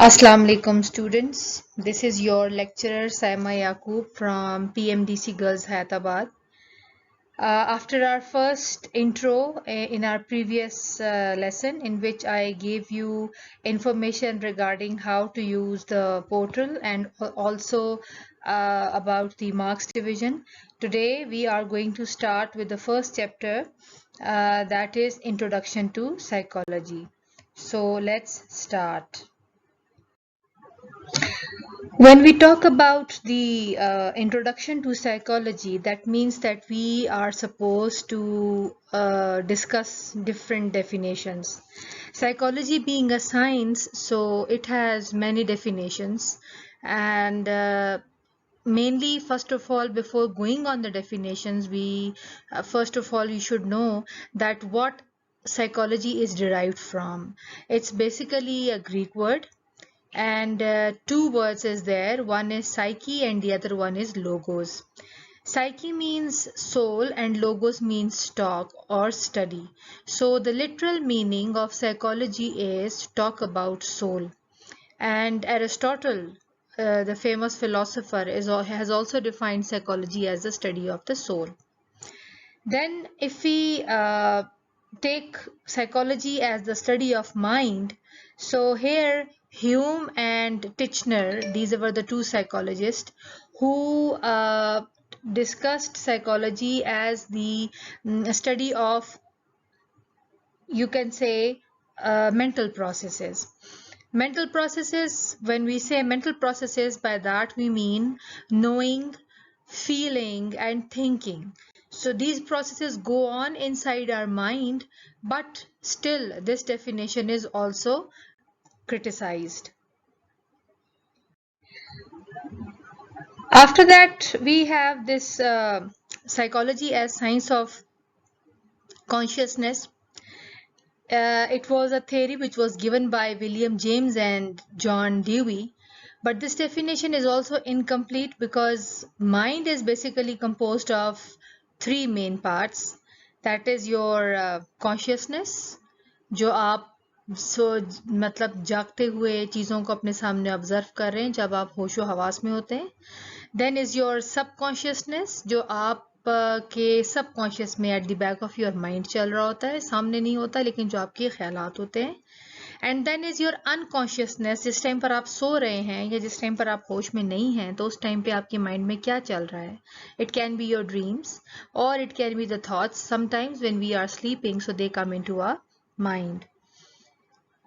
Assalamu alaikum students. This is your lecturer Saima Yaqub from PMDC Girls Hyderabad. After our first intro in our previous lesson in which I gave you information regarding how to use the portal and also about the marks division, today we are going to start with the first chapter that is Introduction to Psychology. So let's start. When we talk about the introduction to psychology, that means that we are supposed to discuss different definitions. Psychology being a science, so it has many definitions, and mainly, first of all, before going on the definitions, we first of all you should know that what psychology is derived from. It's basically a Greek word, and two words is there. One is psyche and the other one is logos. Psyche means soul and logos means talk or study. So the literal meaning of psychology is talk about soul. And Aristotle, the famous philosopher, has also defined psychology as the study of the soul. Then if we take psychology as the study of mind, so here Hume and Titchener, these were the two psychologists who discussed psychology as the study of, you can say, mental processes. Mental processes, when we say mental processes, by that we mean knowing, feeling, and thinking. So these processes go on inside our mind, but still this definition is also criticized. After that, we have this psychology as science of consciousness. It was a theory which was given by William James and John Dewey, but this definition is also incomplete because mind is basically composed of three main parts. That is your consciousness, जो आप मतलब जागते हुए चीज़ों को अपने सामने observe कर रहे हैं जब आप होशो हवास में होते हैं. देन इज़ योर सबकॉन्शियसनेस, जो आप के सबकॉन्शियस में at the back of your mind चल रहा होता है, सामने नहीं होता लेकिन जो आपके ख्यालात होते हैं. And then is your unconsciousness, जिस टाइम पर आप सो रहे हैं या जिस टाइम पर आप होश में नहीं हैं तो उस टाइम पे आपके माइंड में क्या चल रहा है. It can be your dreams और it can be the thoughts sometimes when we are sleeping, so they come into our mind.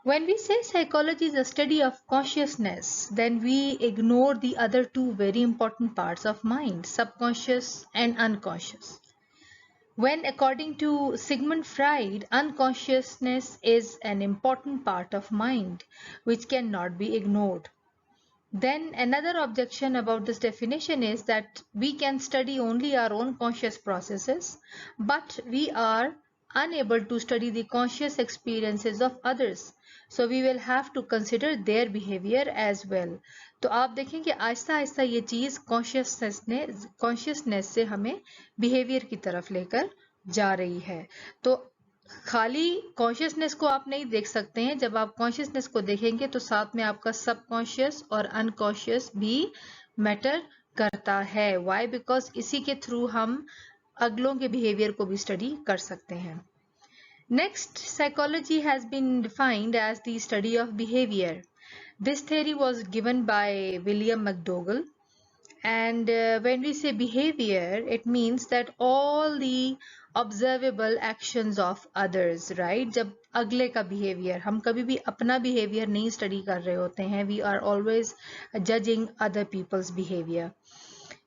When we say psychology is a study of consciousness, then we ignore the other two very important parts of mind, subconscious and unconscious. When, according to Sigmund Freud, unconsciousness is an important part of mind which cannot be ignored. Then another objection about this definition is that we can study only our own conscious processes, but we are unable to study the conscious experiences of others. So we will have to consider their behavior as well. तो आप देखें कि आहिस्ता आहिस्ता ये चीज़ consciousness से हमें behaviour की तरफ लेकर जा रही है. तो खाली कॉन्शियसनेस को आप नहीं देख सकते हैं. जब आप कॉन्शियसनेस को देखेंगे तो साथ में आपका सबकॉन्शियस और अनकॉन्शियस भी मैटर करता है. व्हाई? बिकॉज इसी के थ्रू हम अगलों के बिहेवियर को भी स्टडी कर सकते हैं. Next, psychology has been defined as the study of behaviour. This theory was given by William McDougall. And when we say behavior, it means that all the observable actions of others, right? जब अगले का behavior, हम कभी भी अपना behavior नहीं study कर रहे होते हैं. We are always judging other people's behavior.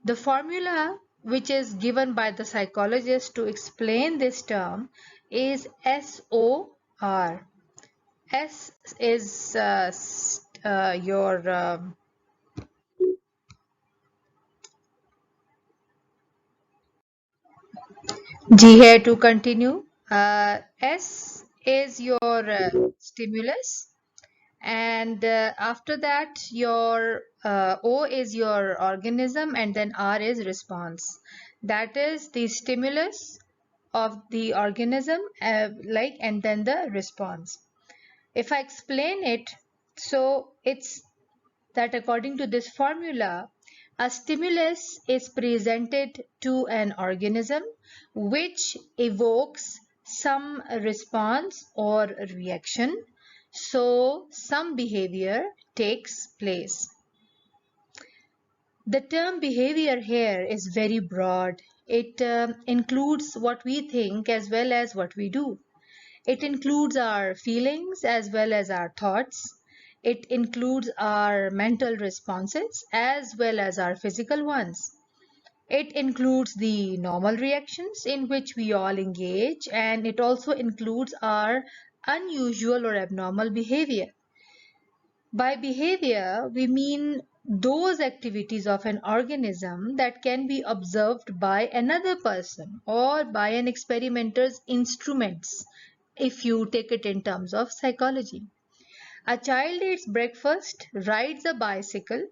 The formula which is given by the psychologist to explain this term is SOR. S is your G here to continue. S is your stimulus, and after that your O is your organism, and then R is response. That is the stimulus of the organism, and then the response. If I explain it, So it's that according to this formula, a stimulus is presented to an organism which evokes some response or reaction, so some behavior takes place. The term behavior here is very broad. It includes what we think as well as what we do. It includes our feelings as well as our thoughts. It includes our mental responses as well as our physical ones. It includes the normal reactions in which we all engage, and it also includes our unusual or abnormal behavior. By behavior, we mean those activities of an organism that can be observed by another person or by an experimenter's instruments, if you take it in terms of psychology. A child eats breakfast, rides a bicycle,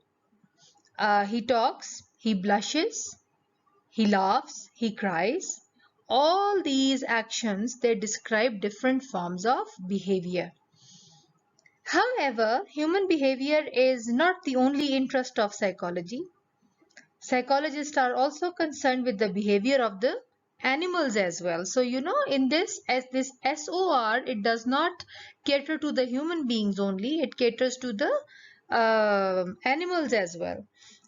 he talks, he blushes, he laughs, he cries. All these actions, they describe different forms of behavior. However, human behavior is not the only interest of psychology. Psychologists are also concerned with the behavior of the animals as well. So, in this, as this SOR, it does not cater to the human beings only, it caters to the animals as well.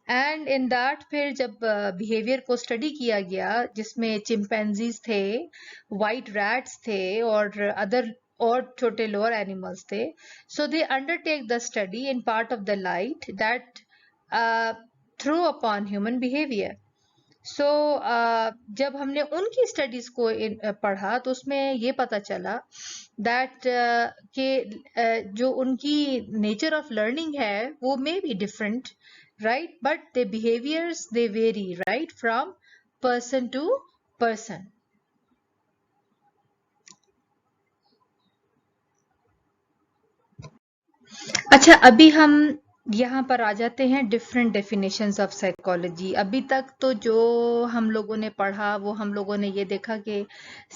And in that फिर जब behaviour को study किया गया जिसमें chimpanzees थे, white rats थे और other और छोटे लोअर एनिमल्स थे, so they undertake the study in part of the light that threw upon human behaviour. So जब हमने उनकी स्टडीज को पढ़ा तो उसमें ये पता चला दैट कि जो उनकी नेचर ऑफ लर्निंग है वो may be different, right? But the behaviors, they vary, right, from person to person. अच्छा, अभी हम यहाँ पर आ जाते हैं डिफरेंट डेफिनेशंस ऑफ साइकोलॉजी. अभी तक तो जो हम लोगों ने पढ़ा वो हम लोगों ने ये देखा कि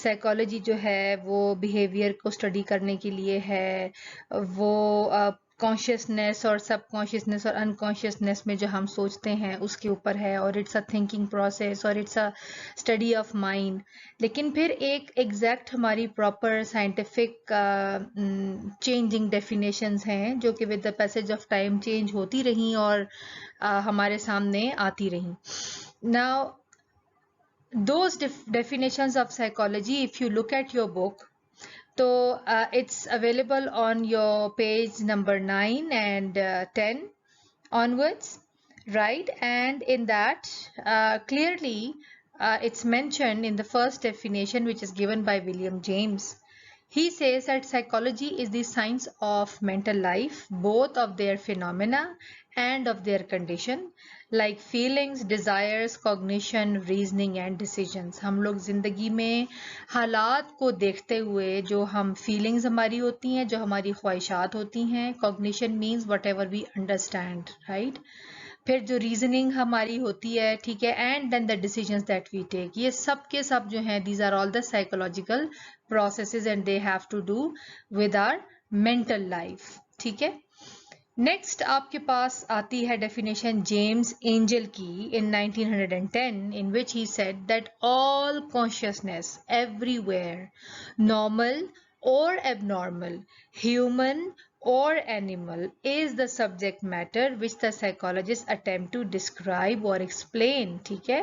साइकोलॉजी जो है वो बिहेवियर को स्टडी करने के लिए है, वो कॉन्शियसनेस और सब कॉन्शियसनेस और अनकॉन्शियसनेस में जो हम सोचते हैं उसके ऊपर है, और इट्स अ थिंकिंग प्रोसेस और it's a study of mind. लेकिन फिर एक एग्जैक्ट हमारी प्रॉपर साइंटिफिक चेंजिंग डेफिनेशंस हैं जो कि with the passage of time change होती रहीं और हमारे सामने आती रहीं. Now those definitions of psychology, if you look at your book, so it's available on your page number 9 and 10 onwards, right? And in that clearly it's mentioned in the first definition, which is given by William James. He says that psychology is the science of mental life, both of their phenomena and of their condition, like feelings, desires, cognition, reasoning and decisions. हम लोग जिंदगी में हालात को देखते हुए जो हम फीलिंग्स हमारी होती हैं, जो हमारी ख्वाहिशात होती हैं, cognition means whatever we understand, right? फिर जो रीजनिंग हमारी होती है, ठीक है, and then the decisions that we take, ये सब के सब जो हैं these are all the psychological processes and they have to do with our mental life. ठीक है, नेक्स्ट आपके पास आती है डेफिनेशन जेम्स एंजल की in 1910, in which he said that all consciousness everywhere, normal or abnormal, human or animal, is the subject matter which the psychologists attempt to describe or explain. ठीक है,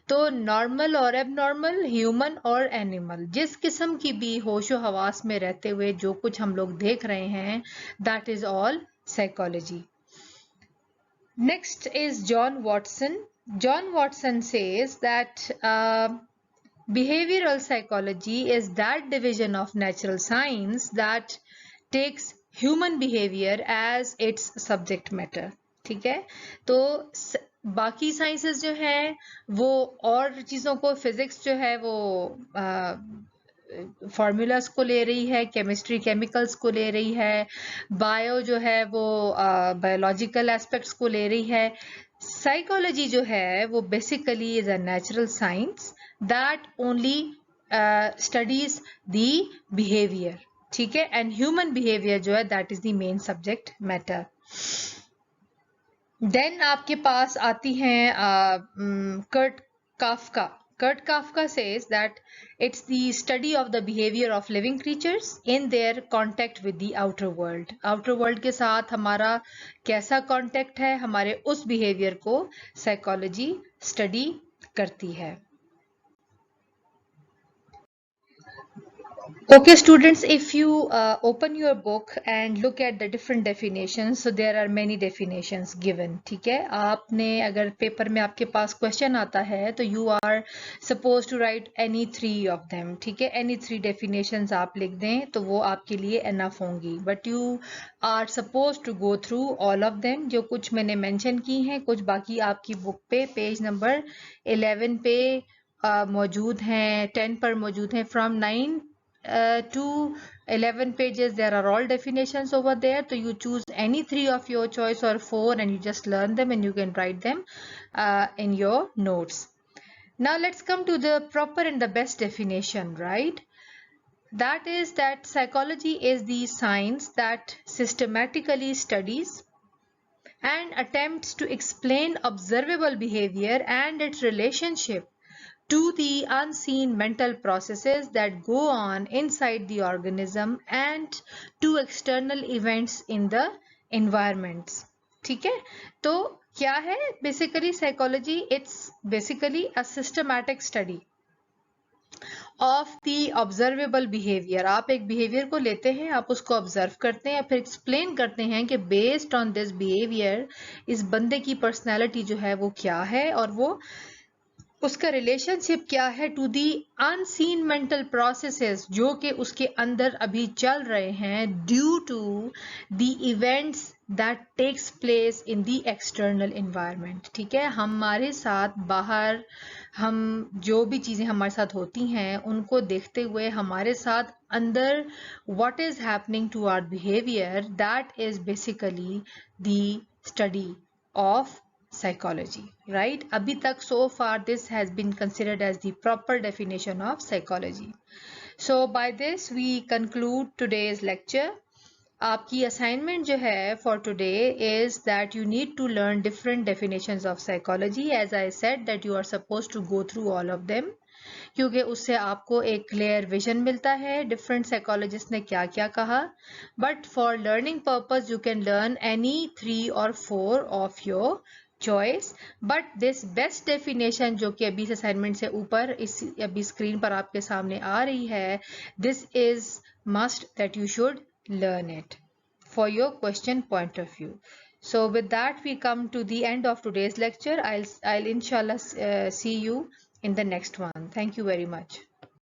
तो normal और abnormal, human और animal, जिस किस्म की भी होशो हवास में रहते हुए जो कुछ हम लोग देख रहे हैं, that is all psychology. Next is John Watson. John Watson says that behavioral psychology is that division of natural science that takes human behavior as its subject matter. ठीक है, तो बाकी साइंसेस जो है वो और चीज़ों को, फिजिक्स जो है वो फॉर्मूलाज को ले रही है, केमिस्ट्री केमिकल्स को ले रही है, बायो जो है वो बायोलॉजिकल एस्पेक्ट्स को ले रही है. साइकोलॉजी जो है वो basically is a natural science that only studies the behavior. ठीक है, एंड ह्यूमन बिहेवियर जो है that is the main subject matter. Then आपके पास आती हैं Kurt Kafka. Kurt Kafka says that it's the study of the behavior of living creatures in their contact with the outer world. Outer world के साथ हमारा कैसा contact है, हमारे उस behavior को psychology study करती है। Okay students, if you open your book and look at the different definitions, so there are many definitions given, ठीक है। आपने अगर पेपर में आपके पास क्वेश्चन आता है तो you are supposed to write any 3 of them, ठीक है। any 3 definitions आप लिख दें तो वो आपके लिए enough होंगी, but you are supposed to go through all of them। जो कुछ मैंने mention की हैं, कुछ बाकी आपकी बुक पे पेज नंबर 11 पे मौजूद हैं, 10 पर मौजूद हैं। from 9 to 11 pages there are all definitions over there, so you choose any 3 of your choice or 4 and you just learn them and you can write them in your notes. Now let's come to the proper and the best definition, right? That is that psychology is the science that systematically studies and attempts to explain observable behavior and its relationship to the unseen mental processes that go on inside the organism and to external events in the environments। ठीक है, तो क्या है basically psychology? It's basically a systematic study of the observable behaviour. आप एक behaviour को लेते हैं, आप उसको ऑब्जर्व करते हैं, फिर एक्सप्लेन करते हैं कि बेस्ड ऑन दिस बिहेवियर इस बंदे की पर्सनैलिटी जो है वो क्या है और वो उसका रिलेशनशिप क्या है to the unseen mental processes जो कि उसके अंदर अभी चल रहे हैं due to the events that takes place in the external environment. ठीक है, हमारे साथ बाहर हम जो भी चीज़ें हमारे साथ होती हैं उनको देखते हुए हमारे साथ अंदर what is happening to our behaviour, that is basically the study of psychology, right? Abhi tak so far this has been considered as the proper definition of psychology. So by this we conclude today's lecture. आपकी assignment जो है for today is that you need to learn different definitions of psychology. As I said that you are supposed to go through all of them, क्योंकि उससे आपको एक clear vision मिलता है different psychologist ने क्या क्या कहा। But for learning purpose you can learn any 3 और 4 of your choice, but this best definition जो कि अभी इस असाइनमेंट से ऊपर इस अभी स्क्रीन पर आपके सामने आ रही है, this is must that you should learn it for your question point of view. So with that we come to the end of today's lecture. I'll inshallah see you in the next one. Thank you very much.